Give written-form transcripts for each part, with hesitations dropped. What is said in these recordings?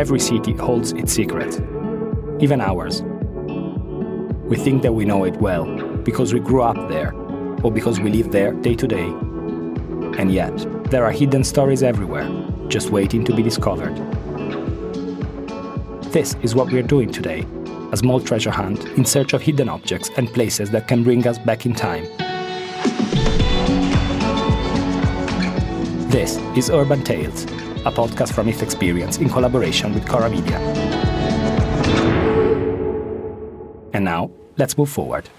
every city holds its secrets, even ours. We think that we know it well because we grew up there or because we live there day to day. And yet, there are hidden stories everywhere, just waiting to be discovered. This is what we're doing today, a small treasure hunt in search of hidden objects and places that can bring us back in time. This is Urban Tales, a podcast from If Experience in collaboration with Cora Media. And now, let's move forward.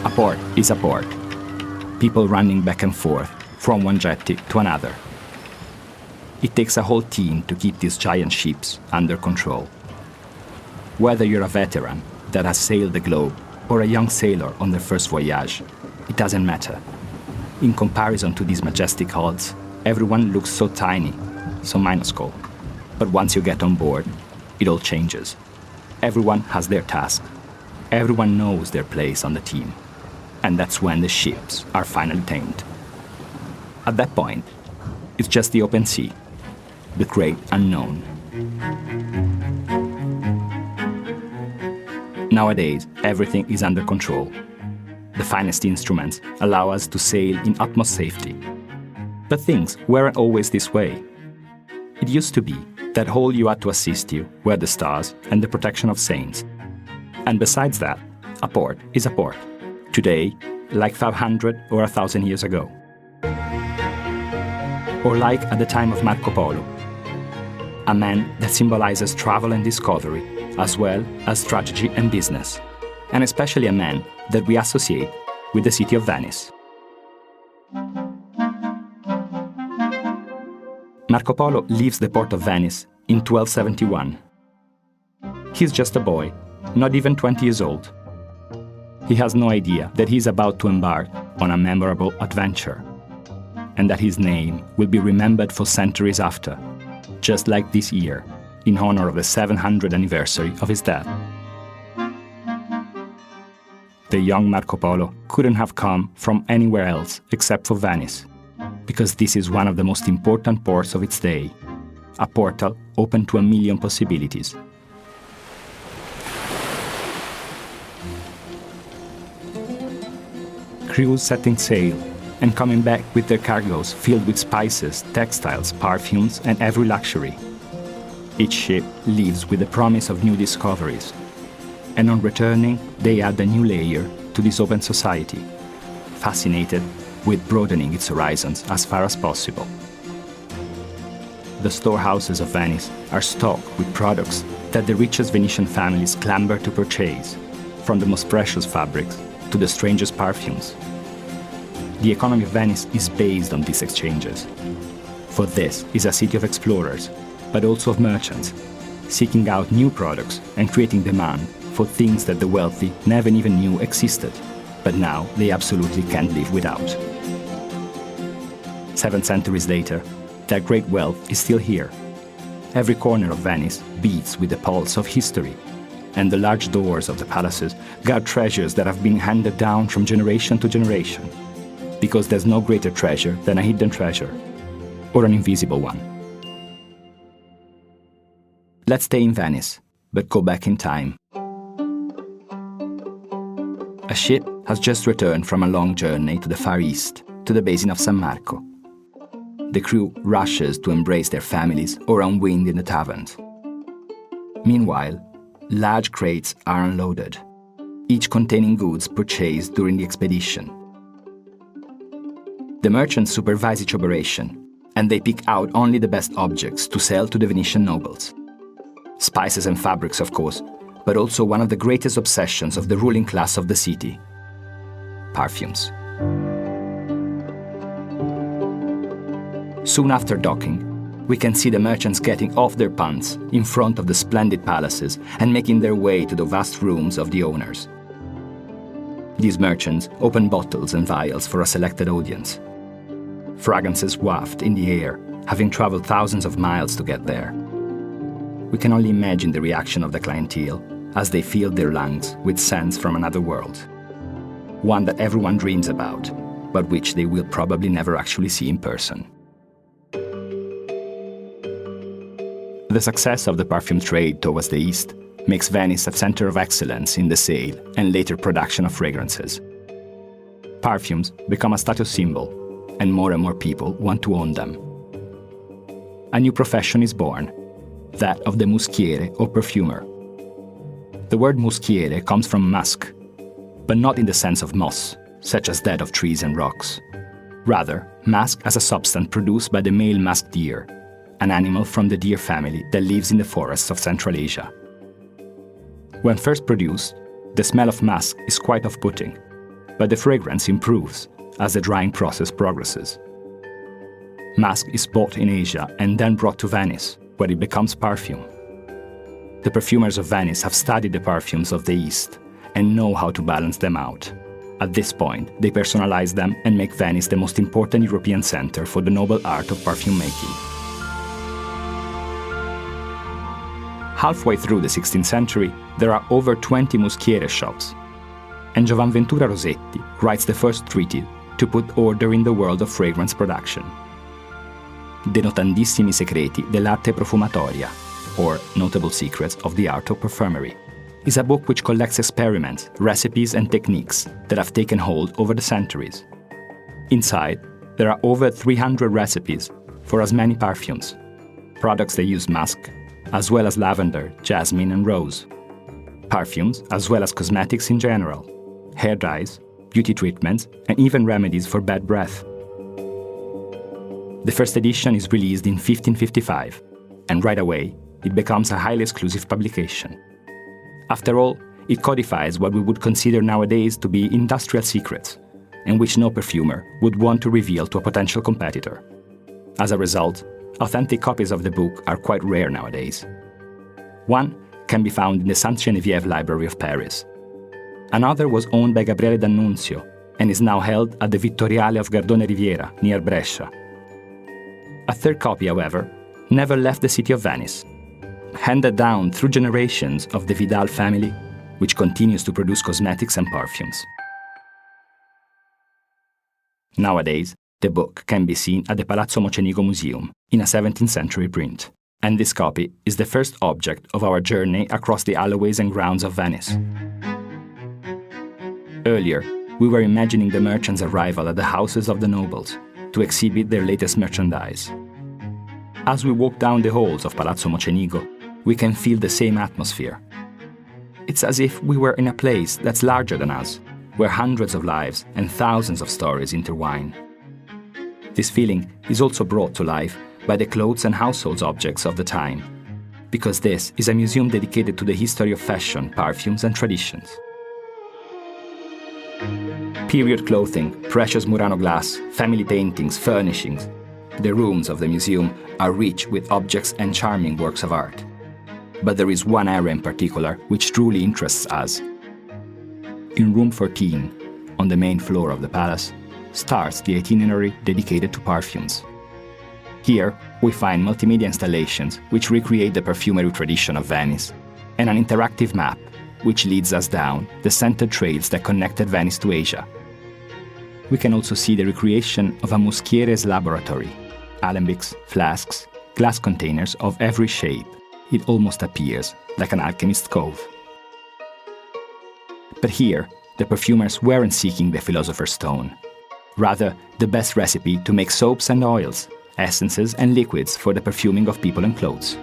A port is a port. People running back and forth from one jetty to another. It takes a whole team to keep these giant ships under control. Whether you're a veteran that has sailed the globe or a young sailor on their first voyage, it doesn't matter. In comparison to these majestic hulls, everyone looks so tiny, so minuscule. But once you get on board, it all changes. Everyone has their task. Everyone knows their place on the team. And that's when the ships are finally tamed. At that point, it's just the open sea, the great unknown. Nowadays, everything is under control. The finest instruments allow us to sail in utmost safety. But things weren't always this way. It used to be that all you had to assist you were the stars and the protection of saints. And besides that, a port is a port. Today, like 500 or 1,000 years ago. Or like at the time of Marco Polo, a man that symbolizes travel and discovery, as well as strategy and business, and especially a man that we associate with the city of Venice. Marco Polo leaves the port of Venice in 1271. He's just a boy, not even 20 years old. He has no idea that he's about to embark on a memorable adventure, and that his name will be remembered for centuries after, just like this year, in honor of the 700th anniversary of his death. The young Marco Polo couldn't have come from anywhere else except for Venice, because this is one of the most important ports of its day, a portal open to 1,000,000 possibilities. Crews setting sail and coming back with their cargoes filled with spices, textiles, perfumes, and every luxury. Each ship leaves with the promise of new discoveries, and on returning, they add a new layer to this open society, fascinated with broadening its horizons as far as possible. The storehouses of Venice are stocked with products that the richest Venetian families clamber to purchase, from the most precious fabrics to the strangest perfumes. The economy of Venice is based on these exchanges. For this is a city of explorers, but also of merchants, seeking out new products and creating demand for things that the wealthy never even knew existed, but now they absolutely can't live without. 7 centuries later, that great wealth is still here. Every corner of Venice beats with the pulse of history, and the large doors of the palaces guard treasures that have been handed down from generation to generation, because there's no greater treasure than a hidden treasure, or an invisible one. Let's stay in Venice, but go back in time. A ship has just returned from a long journey to the Far East, to the basin of San Marco. The crew rushes to embrace their families or unwind in the taverns. Meanwhile, large crates are unloaded, each containing goods purchased during the expedition. The merchants supervise each operation, and they pick out only the best objects to sell to the Venetian nobles. Spices and fabrics, of course, but also one of the greatest obsessions of the ruling class of the city: perfumes. Soon after docking, we can see the merchants getting off their punts in front of the splendid palaces and making their way to the vast rooms of the owners. These merchants open bottles and vials for a selected audience. Fragrances waft in the air, having traveled thousands of miles to get there. We can only imagine the reaction of the clientele as they fill their lungs with scents from another world. one that everyone dreams about, but which they will probably never actually see in person. The success of the perfume trade towards the East makes Venice a center of excellence in the sale and later production of fragrances. Perfumes become a status symbol, and more people want to own them. A new profession is born, that of the muschiere or perfumer. The word muschiere comes from musk, but not in the sense of moss, such as that of trees and rocks. Rather, musk as a substance produced by the male musk deer, an animal from the deer family that lives in the forests of Central Asia. When first produced, the smell of musk is quite off-putting, but the fragrance improves as the drying process progresses. Musk is bought in Asia and then brought to Venice, where it becomes perfume. The perfumers of Venice have studied the perfumes of the East and know how to balance them out. At this point, they personalize them and make Venice the most important European center for the noble art of perfume making. Halfway through the 16th century, there are over 20 muschiere shops, and Giovan Ventura Rossetti writes the first treatise to put order in the world of fragrance production. De notandissimi segreti dell'arte profumatoria, or Notable Secrets of the Art of Perfumery, is a book which collects experiments, recipes, and techniques that have taken hold over the centuries. Inside, there are over 300 recipes for as many perfumes, products that use musk, as well as lavender, jasmine, and rose, perfumes, as well as cosmetics in general, hair dyes, beauty treatments, and even remedies for bad breath. The first edition is released in 1555, and right away, it becomes a highly exclusive publication. After all, it codifies what we would consider nowadays to be industrial secrets, and which no perfumer would want to reveal to a potential competitor. As a result, authentic copies of the book are quite rare nowadays. One can be found in the Sainte-Geneviève Library of Paris. Another was owned by Gabriele D'Annunzio and is now held at the Vittoriale of Gardone Riviera, near Brescia. A third copy, however, never left the city of Venice, handed down through generations of the Vidal family, which continues to produce cosmetics and perfumes. Nowadays, the book can be seen at the Palazzo Mocenigo Museum in a 17th century print, and this copy is the first object of our journey across the alleyways and grounds of Venice. Earlier, we were imagining the merchants' arrival at the houses of the nobles to exhibit their latest merchandise. As we walk down the halls of Palazzo Mocenigo, we can feel the same atmosphere. It's as if we were in a place that's larger than us, where hundreds of lives and thousands of stories intertwine. This feeling is also brought to life by the clothes and household objects of the time, because this is a museum dedicated to the history of fashion, perfumes, and traditions. Period clothing, precious Murano glass, family paintings, furnishings. The rooms of the museum are rich with objects and charming works of art. But there is one area in particular which truly interests us. In room 14, on the main floor of the palace, starts the itinerary dedicated to perfumes. Here, we find multimedia installations which recreate the perfumery tradition of Venice, and an interactive map which leads us down the scented trails that connected Venice to Asia. We can also see the recreation of a muschiere's laboratory, alembics, flasks, glass containers of every shape. It almost appears like an alchemist's cove. But here, the perfumers weren't seeking the philosopher's stone. Rather, the best recipe to make soaps and oils, essences and liquids for the perfuming of people and clothes.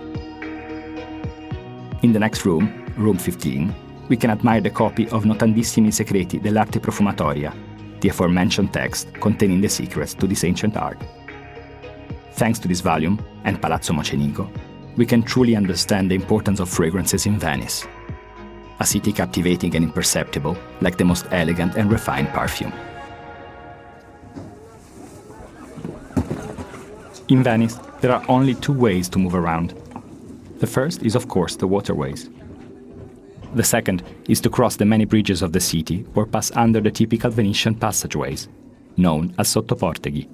In the next room, room 15, we can admire the copy of Notandissimi Segreti dell'arte profumatoria, the aforementioned text containing the secrets to this ancient art. Thanks to this volume and Palazzo Mocenigo, we can truly understand the importance of fragrances in Venice, a city captivating and imperceptible like the most elegant and refined perfume. In Venice, there are only two ways to move around. The first is, of course, the waterways. The second is to cross the many bridges of the city or pass under the typical Venetian passageways, known as sottoporteghi.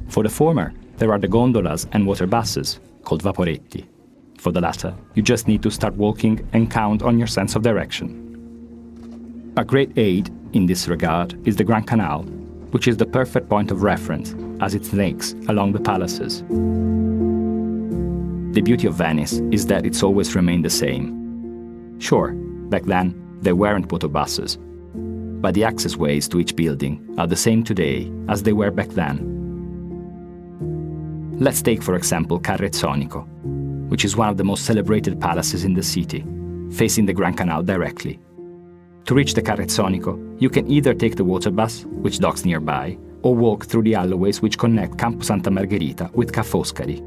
For the former, there are the gondolas and water buses, called vaporetti. For the latter, you just need to start walking and count on your sense of direction. A great aid in this regard is the Grand Canal, which is the perfect point of reference as it snakes along the palaces. The beauty of Venice is that it's always remained the same. Sure, back then there weren't motorbuses, but the access ways to each building are the same today as they were back then. Let's take, for example, Carrezzonico, which is one of the most celebrated palaces in the city, facing the Grand Canal directly. To reach the Carrezzonico, you can either take the water bus, which docks nearby, or walk through the alleyways which connect Campo Santa Margherita with Ca' Foscari,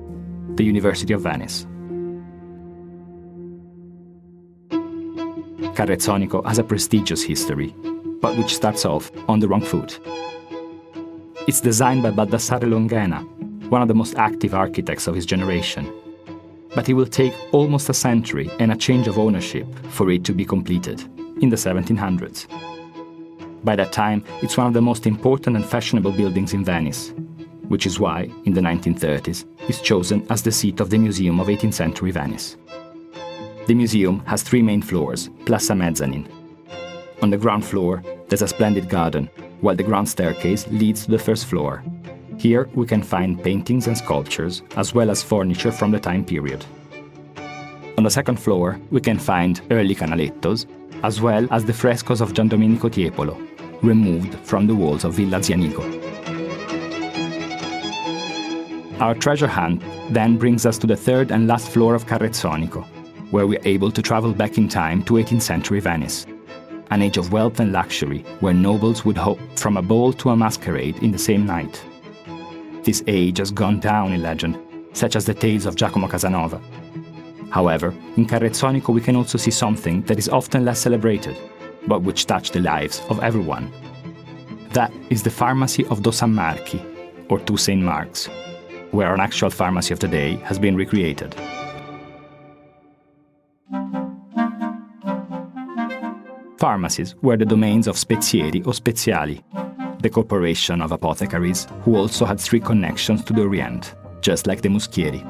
the University of Venice. Carrezzonico has a prestigious history, but which starts off on the wrong foot. It's designed by Baldassare Longhena, one of the most active architects of his generation. But it will take almost a century and a change of ownership for it to be completed, in the 1700s. By that time, it's one of the most important and fashionable buildings in Venice, which is why, in the 1930s, it's chosen as the seat of the Museum of 18th Century Venice. The museum has 3 main floors, plus a mezzanine. On the ground floor, there's a splendid garden, while the ground staircase leads to the first floor. Here we can find paintings and sculptures, as well as furniture from the time period. On the second floor, we can find early canalettos, as well as the frescoes of Gian Domenico Tiepolo, removed from the walls of Villa Zianigo. Our treasure hunt then brings us to the third and last floor of Carrezzonico, where we're able to travel back in time to 18th century Venice, an age of wealth and luxury where nobles would hop from a ball to a masquerade in the same night. This age has gone down in legend, such as the tales of Giacomo Casanova. However, in Carrezzonico we can also see something that is often less celebrated, but which touched the lives of everyone. That is the pharmacy of Dos San Marchi, or Two St. Marks, where an actual pharmacy of today has been recreated. Pharmacies were the domains of Spezieri or Speziali, the corporation of apothecaries who also had strict connections to the Orient, just like the Muschieri.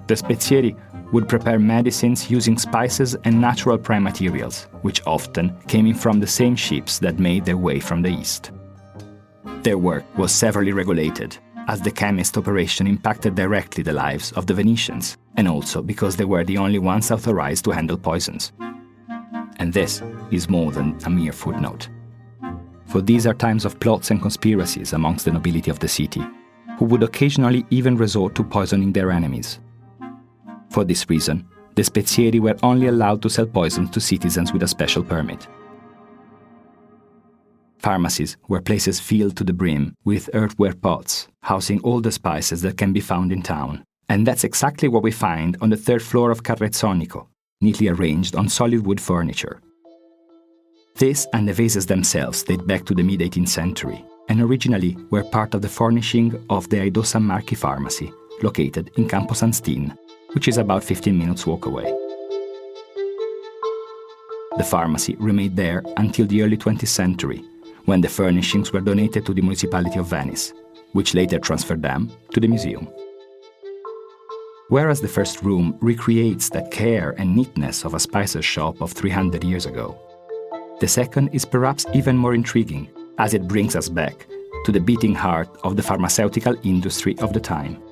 The Spezieri would prepare medicines using spices and natural prime materials, which often came in from the same ships that made their way from the east. Their work was severely regulated, as the chemist operation impacted directly the lives of the Venetians, and also because they were the only ones authorized to handle poisons. And this is more than a mere footnote. For these are times of plots and conspiracies amongst the nobility of the city, who would occasionally even resort to poisoning their enemies. For this reason, the Spezieri were only allowed to sell poisons to citizens with a special permit. Pharmacies were places filled to the brim with earthenware pots, housing all the spices that can be found in town. And that's exactly what we find on the third floor of Carrezzonico, neatly arranged on solid wood furniture. This and the vases themselves date back to the mid-18th century, and originally were part of the furnishing of the Dos San Marchi pharmacy, located in Campo San Stin, which is about 15 minutes walk away. The pharmacy remained there until the early 20th century, when the furnishings were donated to the municipality of Venice, which later transferred them to the museum. Whereas the first room recreates the care and neatness of a spices shop of 300 years ago, the second is perhaps even more intriguing, as it brings us back to the beating heart of the pharmaceutical industry of the time.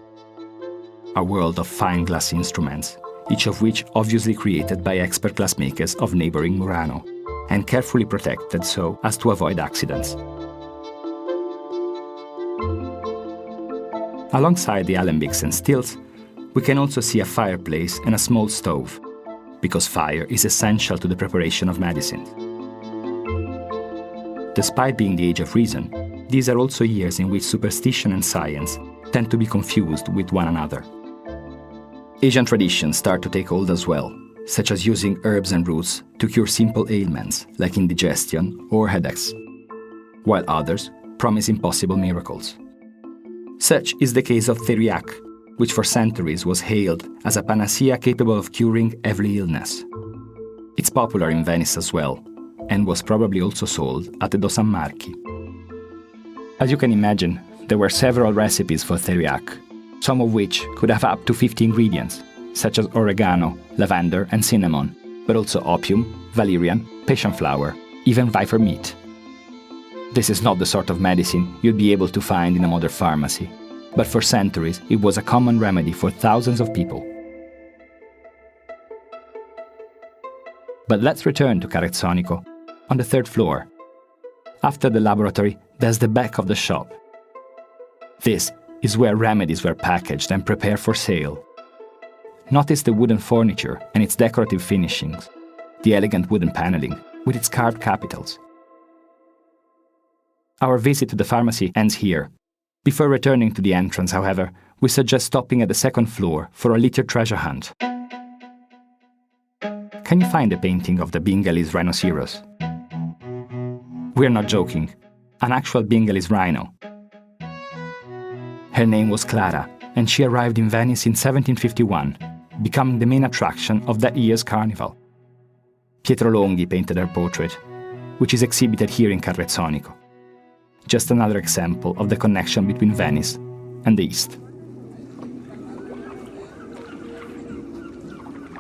A world of fine glass instruments, each of which obviously created by expert glassmakers of neighboring Murano, and carefully protected so as to avoid accidents. Alongside the alembics and stills, we can also see a fireplace and a small stove, because fire is essential to the preparation of medicines. Despite being the age of reason, these are also years in which superstition and science tend to be confused with one another. Asian traditions start to take hold as well, such as using herbs and roots to cure simple ailments like indigestion or headaches, while others promise impossible miracles. Such is the case of theriac, which for centuries was hailed as a panacea capable of curing every illness. It's popular in Venice as well, and was probably also sold at the Dos San Marchi. As you can imagine, there were several recipes for theriac, some of which could have up to 50 ingredients, such as oregano, lavender, and cinnamon, but also opium, valerian, passion flower, even viper meat. This is not the sort of medicine you'd be able to find in a modern pharmacy, but for centuries it was a common remedy for thousands of people. But let's return to Carrezzonico, on the third floor. After the laboratory, there's the back of the shop. This is where remedies were packaged and prepared for sale. Notice the wooden furniture and its decorative finishings, the elegant wooden paneling with its carved capitals. Our visit to the pharmacy ends here. Before returning to the entrance, however, we suggest stopping at the second floor for a little treasure hunt. Can you find a painting of the Bengalese rhinoceros? We're not joking. An actual Bengalese rhino. Her name was Clara, and she arrived in Venice in 1751, becoming the main attraction of that year's carnival. Pietro Longhi painted her portrait, which is exhibited here in Carrezzonico. Just another example of the connection between Venice and the East.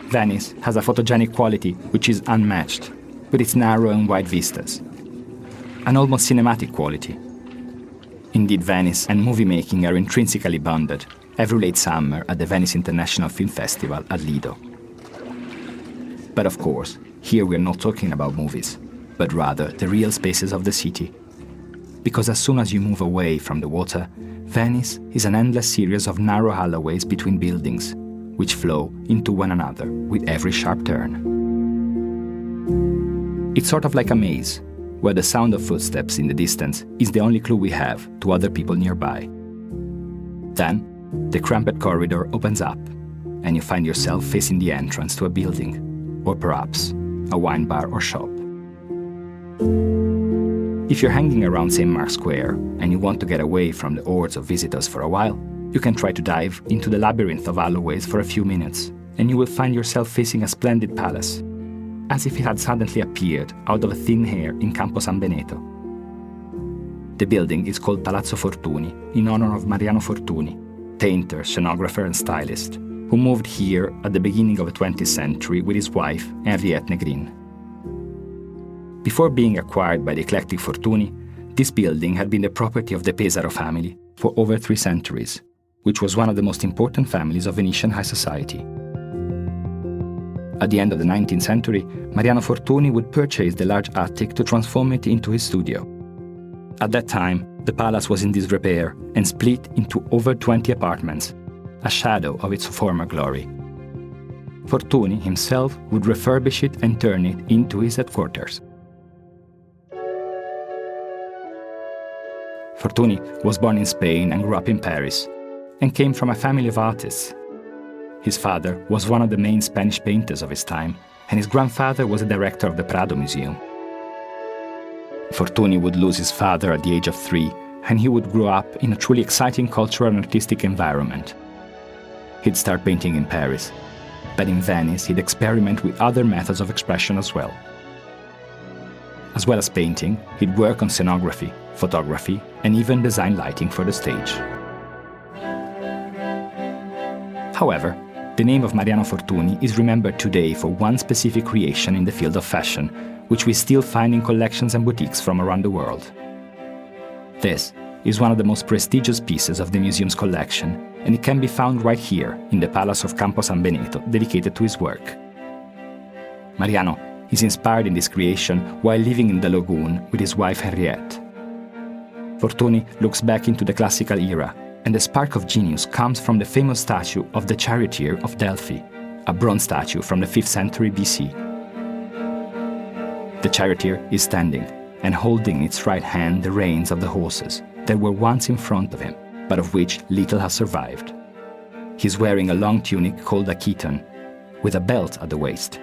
Venice has a photogenic quality which is unmatched, with its narrow and wide vistas. An almost cinematic quality. Indeed, Venice and movie making are intrinsically bonded every late summer at the Venice International Film Festival at Lido. But of course, here we're not talking about movies, but rather the real spaces of the city. Because as soon as you move away from the water, Venice is an endless series of narrow alleyways between buildings, which flow into one another with every sharp turn. It's sort of like a maze, where the sound of footsteps in the distance is the only clue we have to other people nearby. Then, the cramped corridor opens up, and you find yourself facing the entrance to a building, or perhaps a wine bar or shop. If you're hanging around St. Mark's Square and you want to get away from the hordes of visitors for a while, you can try to dive into the labyrinth of alleyways for a few minutes, and you will find yourself facing a splendid palace, as if it had suddenly appeared out of thin air in Campo San Beneto. The building is called Palazzo Fortuny in honor of Mariano Fortuny, painter, scenographer and stylist, who moved here at the beginning of the 20th century with his wife, Henriette Negrin. Before being acquired by the eclectic Fortuny, this building had been the property of the Pesaro family for over 3 centuries, which was one of the most important families of Venetian high society. At the end of the 19th century, Mariano Fortuny would purchase the large attic to transform it into his studio. At that time, the palace was in disrepair and split into over 20 apartments, a shadow of its former glory. Fortuny himself would refurbish it and turn it into his headquarters. Fortuny was born in Spain and grew up in Paris, and came from a family of artists. His father was one of the main Spanish painters of his time, and his grandfather was a director of the Prado Museum. Fortuny would lose his father at the age of 3, and he would grow up in a truly exciting cultural and artistic environment. He'd start painting in Paris, but in Venice he'd experiment with other methods of expression as well. As well as painting, he'd work on scenography, photography, and even design lighting for the stage. However, the name of Mariano Fortuny is remembered today for one specific creation in the field of fashion, which we still find in collections and boutiques from around the world. This is one of the most prestigious pieces of the museum's collection, and it can be found right here in the Palace of Campo San Beneto, dedicated to his work. Mariano is inspired in this creation while living in the lagoon with his wife Henriette. Fortuny looks back into the classical era, and the spark of genius comes from the famous statue of the Charioteer of Delphi, a bronze statue from the 5th century BC. The charioteer is standing and holding in its right hand the reins of the horses that were once in front of him, but of which little has survived. He's wearing a long tunic called a chiton, with a belt at the waist.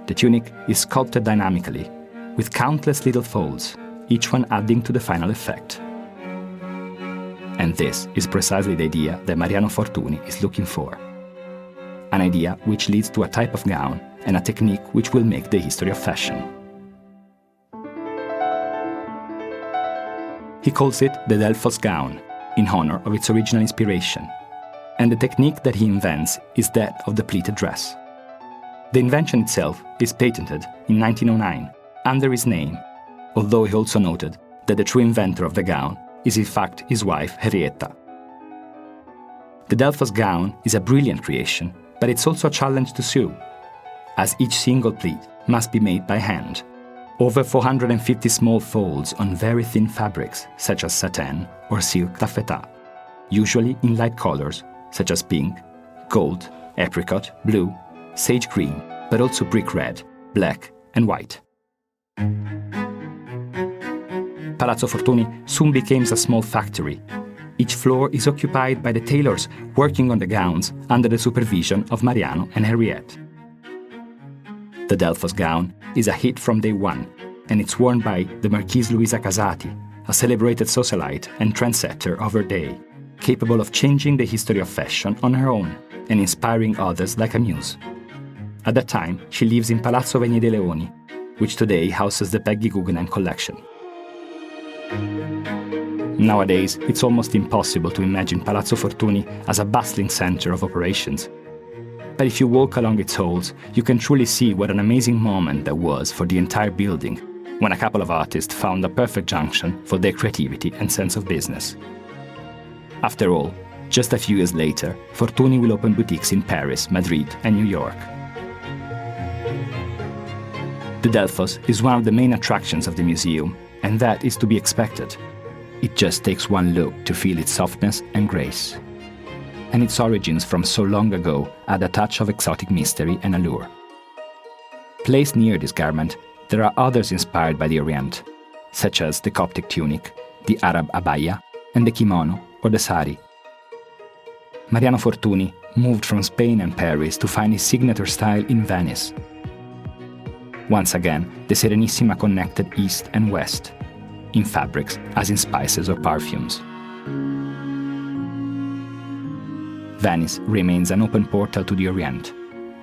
The tunic is sculpted dynamically, with countless little folds, each one adding to the final effect. And this is precisely the idea that Mariano Fortuny is looking for. An idea which leads to a type of gown and a technique which will make the history of fashion. He calls it the Delphos gown, in honor of its original inspiration, and the technique that he invents is that of the pleated dress. The invention itself is patented in 1909, under his name, although he also noted that the true inventor of the gown is in fact his wife Henrietta. The Delphos gown is a brilliant creation, but it's also a challenge to sew, as each single pleat must be made by hand. Over 450 small folds on very thin fabrics, such as satin or silk taffeta, usually in light colors, such as pink, gold, apricot, blue, sage green, but also brick red, black, and white. Palazzo Fortuny soon became a small factory. Each floor is occupied by the tailors working on the gowns under the supervision of Mariano and Henriette. The Delphos gown is a hit from day one, and it's worn by the Marquise Luisa Casati, a celebrated socialite and trendsetter of her day, capable of changing the history of fashion on her own and inspiring others like a muse. At that time, she lives in Palazzo Venice de' Leoni, which today houses the Peggy Guggenheim collection. Nowadays, it's almost impossible to imagine Palazzo Fortuny as a bustling center of operations. But if you walk along its halls, you can truly see what an amazing moment that was for the entire building, when a couple of artists found a perfect junction for their creativity and sense of business. After all, just a few years later, Fortuny will open boutiques in Paris, Madrid, and New York. The Delphos is one of the main attractions of the museum, and that is to be expected. It just takes one look to feel its softness and grace. And its origins from so long ago add a touch of exotic mystery and allure. Placed near this garment, there are others inspired by the Orient, such as the Coptic tunic, the Arab abaya, and the kimono or the sari. Mariano Fortuny moved from Spain and Paris to find his signature style in Venice. Once again, the Serenissima connected East and West, in fabrics as in spices or perfumes. Venice remains an open portal to the Orient,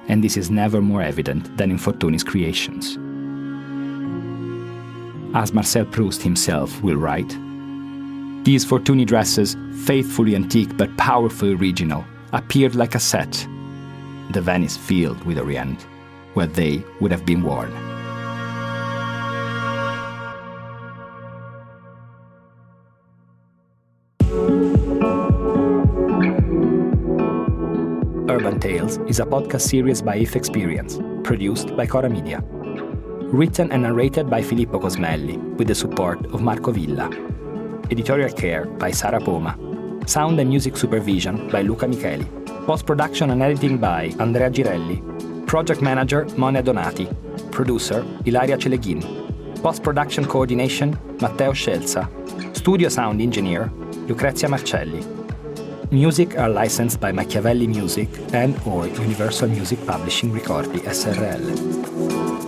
and this is never more evident than in Fortuny's creations. As Marcel Proust himself will write, "These Fortuny dresses, faithfully antique but powerfully original, appeared like a set, the Venice filled with Orient, where they would have been worn." Urban Tales is a podcast series by If Experience, produced by Cora Media. Written and narrated by Filippo Cosmelli, with the support of Marco Villa. Editorial care by Sara Poma. Sound and music supervision by Luca Micheli. Post-production and editing by Andrea Girelli. Project manager Monia Donati. Producer Ilaria Celeghin. Post-production coordination Matteo Scelza. Studio sound engineer Lucrezia Marcelli. Music are licensed by Machiavelli Music and/or Universal Music Publishing Ricordi SRL.